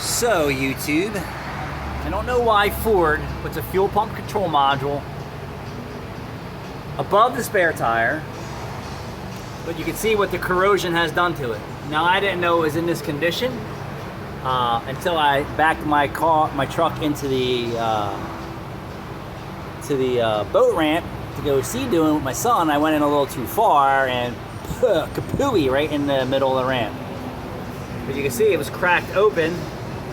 So YouTube, I don't know why Ford puts a fuel pump control module above the spare tire, but you can see what the corrosion has done to it. Now I didn't know it was in this condition until I backed my truck into the boat ramp to go sea doing with my son. I went in a little too far and kapooey right in the middle of the ramp. But you can see it was cracked open.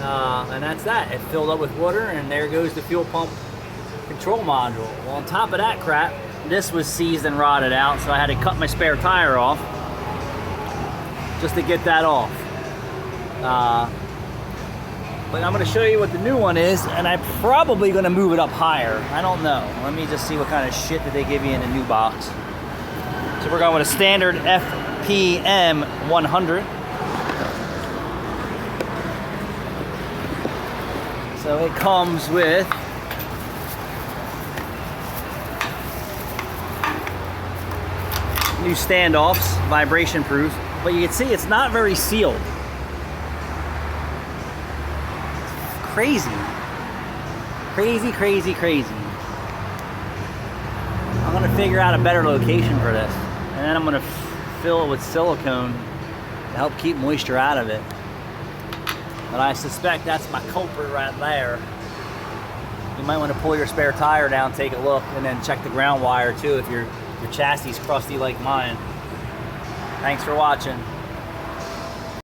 And that's that. It filled up with water, and there goes the fuel pump control module. Well, on top of that crap, this was seized and rotted out, so I had to cut my spare tire off just to get that off. But I'm going to show you what the new one is, and I'm probably going to move it up higher. I don't know. Let me just see what kind of shit that they give you in the new box. So we're going with a standard FPM 100. So it comes with new standoffs, vibration proof, but you can see it's not very sealed. Crazy. Crazy, crazy, crazy. I'm gonna figure out a better location for this, and then I'm gonna fill it with silicone to help keep moisture out of it. But I suspect that's my culprit right there. You might want to pull your spare tire down, take a look, and then check the ground wire too if your chassis is crusty like mine. Thanks for watching.